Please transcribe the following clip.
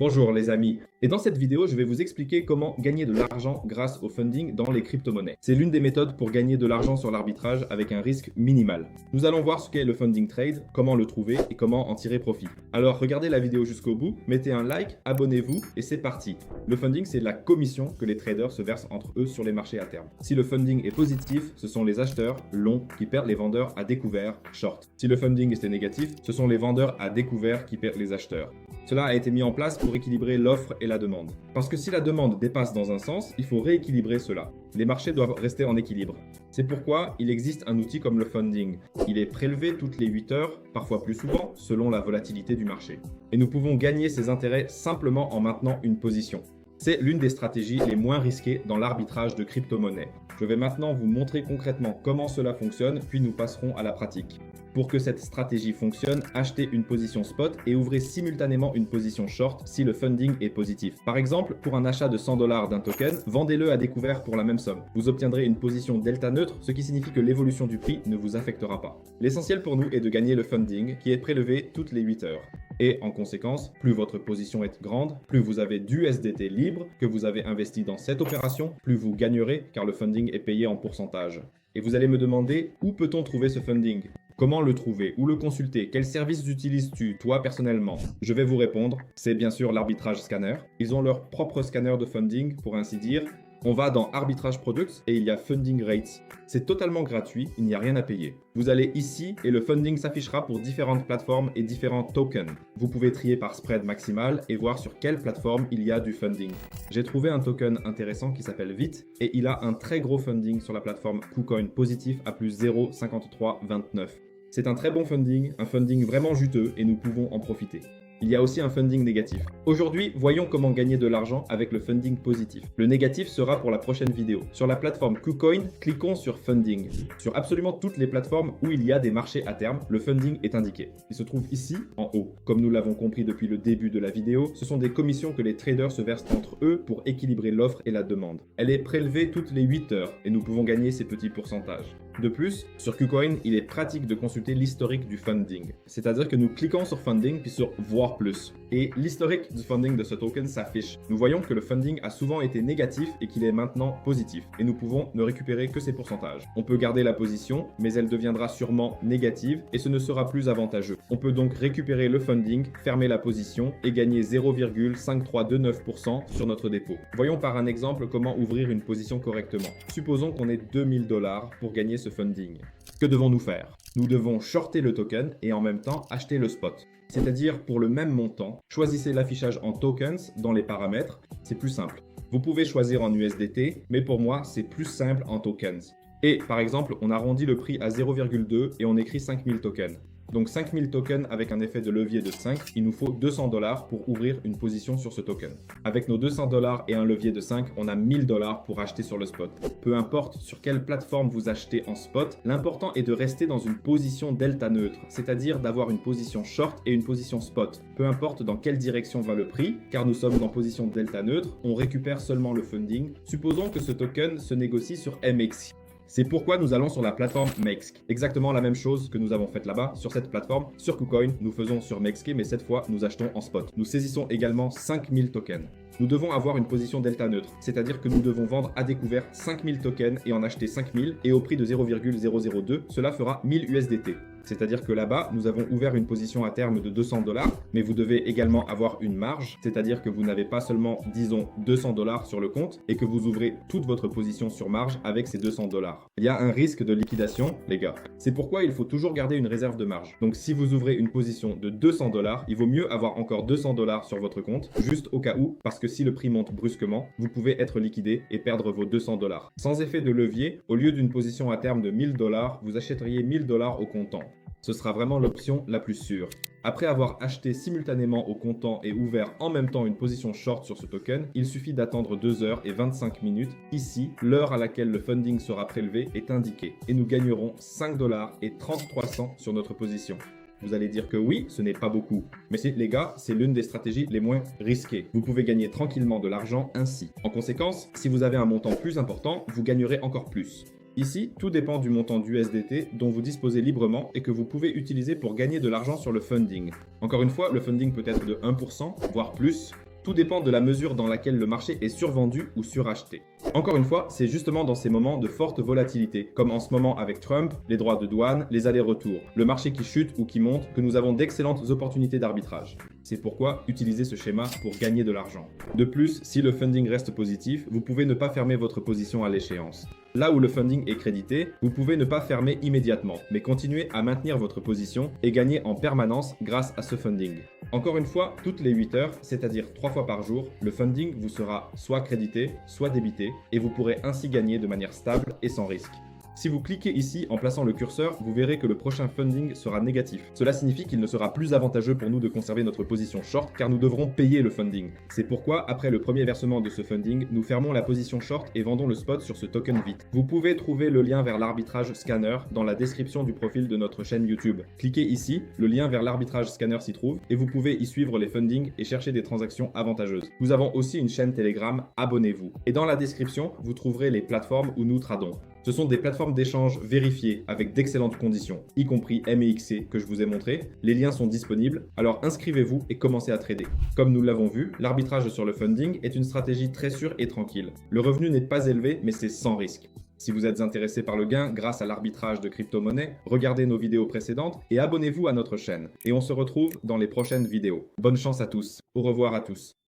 Bonjour les amis, et dans cette vidéo je vais vous expliquer comment gagner de l'argent grâce au funding dans les crypto-monnaies. C'est l'une des méthodes pour gagner de l'argent sur l'arbitrage avec un risque minimal. Nous allons voir ce qu'est le funding trade, comment le trouver et comment en tirer profit. Alors regardez la vidéo jusqu'au bout, mettez un like, abonnez-vous et c'est parti. Le funding c'est la commission que les traders se versent entre eux sur les marchés à terme. Si le funding est positif, ce sont les acheteurs longs qui perdent les vendeurs à découvert short. Si le funding était négatif, ce sont les vendeurs à découvert qui perdent les acheteurs. Cela a été mis en place pour équilibrer l'offre et la demande. Parce que si la demande dépasse dans un sens, il faut rééquilibrer cela. Les marchés doivent rester en équilibre. C'est pourquoi il existe un outil comme le funding. Il est prélevé toutes les 8 heures, parfois plus souvent, selon la volatilité du marché. Et nous pouvons gagner ces intérêts simplement en maintenant une position. C'est l'une des stratégies les moins risquées dans l'arbitrage de crypto-monnaies. Je vais maintenant vous montrer concrètement comment cela fonctionne, puis nous passerons à la pratique. Pour que cette stratégie fonctionne, achetez une position spot et ouvrez simultanément une position short si le funding est positif. Par exemple, pour un achat de 100 $ d'un token, vendez-le à découvert pour la même somme. Vous obtiendrez une position delta neutre, ce qui signifie que l'évolution du prix ne vous affectera pas. L'essentiel pour nous est de gagner le funding qui est prélevé toutes les 8 heures. Et en conséquence, plus votre position est grande, plus vous avez d'USDT libre que vous avez investi dans cette opération, plus vous gagnerez car le funding est payé en pourcentage. Et vous allez me demander, où peut-on trouver ce funding ? Comment le trouver? Où le consulter? Quels services utilises-tu, toi, personnellement? Je vais vous répondre. C'est bien sûr l'arbitrage scanner. Ils ont leur propre scanner de funding, pour ainsi dire. On va dans Arbitrage Products et il y a Funding Rates. C'est totalement gratuit, il n'y a rien à payer. Vous allez ici et le funding s'affichera pour différentes plateformes et différents tokens. Vous pouvez trier par spread maximal et voir sur quelle plateforme il y a du funding. J'ai trouvé un token intéressant qui s'appelle VIT et il a un très gros funding sur la plateforme KuCoin positif à plus 0,5329. C'est un très bon funding, un funding vraiment juteux et nous pouvons en profiter. Il y a aussi un funding négatif. Aujourd'hui, voyons comment gagner de l'argent avec le funding positif. Le négatif sera pour la prochaine vidéo. Sur la plateforme KuCoin, cliquons sur Funding. Sur absolument toutes les plateformes où il y a des marchés à terme, le funding est indiqué. Il se trouve ici, en haut. Comme nous l'avons compris depuis le début de la vidéo, ce sont des commissions que les traders se versent entre eux pour équilibrer l'offre et la demande. Elle est prélevée toutes les 8 heures et nous pouvons gagner ces petits pourcentages. De plus, sur KuCoin, il est pratique de consulter l'historique du funding. C'est-à-dire que nous cliquons sur Funding puis sur Voir plus. Et l'historique du funding de ce token s'affiche. Nous voyons que le funding a souvent été négatif et qu'il est maintenant positif. Et nous pouvons ne récupérer que ces pourcentages. On peut garder la position, mais elle deviendra sûrement négative et ce ne sera plus avantageux. On peut donc récupérer le funding, fermer la position et gagner 0,5329% sur notre dépôt. Voyons par un exemple comment ouvrir une position correctement. Supposons qu'on ait 2000 $ pour gagner ce funding. Que devons-nous faire? Nous devons shorter le token et en même temps acheter le spot. C'est-à-dire pour le même montant, choisissez l'affichage en tokens dans les paramètres, c'est plus simple. Vous pouvez choisir en USDT, mais pour moi c'est plus simple en tokens. Et par exemple, on arrondit le prix à 0,2 et on écrit 5000 tokens. Donc 5000 tokens avec un effet de levier de 5, il nous faut 200 $ pour ouvrir une position sur ce token. Avec nos 200 $ et un levier de 5, on a 1000 $ pour acheter sur le spot. Peu importe sur quelle plateforme vous achetez en spot, l'important est de rester dans une position delta neutre, c'est-à-dire d'avoir une position short et une position spot. Peu importe dans quelle direction va le prix, car nous sommes en position delta neutre, on récupère seulement le funding. Supposons que ce token se négocie sur MXC. C'est pourquoi nous allons sur la plateforme Mexc. Exactement la même chose que nous avons fait là-bas sur cette plateforme. Sur KuCoin, nous faisons sur Mexc, mais cette fois, nous achetons en spot. Nous saisissons également 5000 tokens. Nous devons avoir une position delta neutre, c'est-à-dire que nous devons vendre à découvert 5000 tokens et en acheter 5000, et au prix de 0,002, cela fera 1000 USDT. C'est-à-dire que là-bas, nous avons ouvert une position à terme de 200 $, mais vous devez également avoir une marge, c'est-à-dire que vous n'avez pas seulement, disons, 200 $ sur le compte et que vous ouvrez toute votre position sur marge avec ces 200 $. Il y a un risque de liquidation, les gars. C'est pourquoi il faut toujours garder une réserve de marge. Donc si vous ouvrez une position de 200 $, il vaut mieux avoir encore 200 $ sur votre compte, juste au cas où, parce que si le prix monte brusquement, vous pouvez être liquidé et perdre vos 200 $. Sans effet de levier, au lieu d'une position à terme de 1000 $, vous achèteriez 1000 $ au comptant. Ce sera vraiment l'option la plus sûre. Après avoir acheté simultanément au comptant et ouvert en même temps une position short sur ce token, il suffit d'attendre 2 heures et 25 minutes. Ici, l'heure à laquelle le funding sera prélevé est indiquée et nous gagnerons 5 $ et 33 cents sur notre position. Vous allez dire que oui, ce n'est pas beaucoup. Mais les gars, c'est l'une des stratégies les moins risquées. Vous pouvez gagner tranquillement de l'argent ainsi. En conséquence, si vous avez un montant plus important, vous gagnerez encore plus. Ici, tout dépend du montant d'USDT dont vous disposez librement et que vous pouvez utiliser pour gagner de l'argent sur le funding. Encore une fois, le funding peut être de 1%, voire plus. Tout dépend de la mesure dans laquelle le marché est survendu ou suracheté. Encore une fois, c'est justement dans ces moments de forte volatilité, comme en ce moment avec Trump, les droits de douane, les allers-retours, le marché qui chute ou qui monte, que nous avons d'excellentes opportunités d'arbitrage. C'est pourquoi utilisez ce schéma pour gagner de l'argent. De plus, si le funding reste positif, vous pouvez ne pas fermer votre position à l'échéance. Là où le funding est crédité, vous pouvez ne pas fermer immédiatement, mais continuer à maintenir votre position et gagner en permanence grâce à ce funding. Encore une fois, toutes les 8 heures, c'est-à-dire 3 fois par jour, le funding vous sera soit crédité, soit débité, et vous pourrez ainsi gagner de manière stable et sans risque. Si vous cliquez ici en plaçant le curseur, vous verrez que le prochain funding sera négatif. Cela signifie qu'il ne sera plus avantageux pour nous de conserver notre position short car nous devrons payer le funding. C'est pourquoi, après le premier versement de ce funding, nous fermons la position short et vendons le spot sur ce token vite. Vous pouvez trouver le lien vers l'arbitrage scanner dans la description du profil de notre chaîne YouTube. Cliquez ici, le lien vers l'arbitrage scanner s'y trouve et vous pouvez y suivre les fundings et chercher des transactions avantageuses. Nous avons aussi une chaîne Telegram, abonnez-vous. Et dans la description, vous trouverez les plateformes où nous tradons. Ce sont des plateformes d'échange vérifiées avec d'excellentes conditions, y compris MEXC que je vous ai montré. Les liens sont disponibles, alors inscrivez-vous et commencez à trader. Comme nous l'avons vu, l'arbitrage sur le funding est une stratégie très sûre et tranquille. Le revenu n'est pas élevé, mais c'est sans risque. Si vous êtes intéressé par le gain grâce à l'arbitrage de crypto-monnaies, regardez nos vidéos précédentes et abonnez-vous à notre chaîne. Et on se retrouve dans les prochaines vidéos. Bonne chance à tous. Au revoir à tous.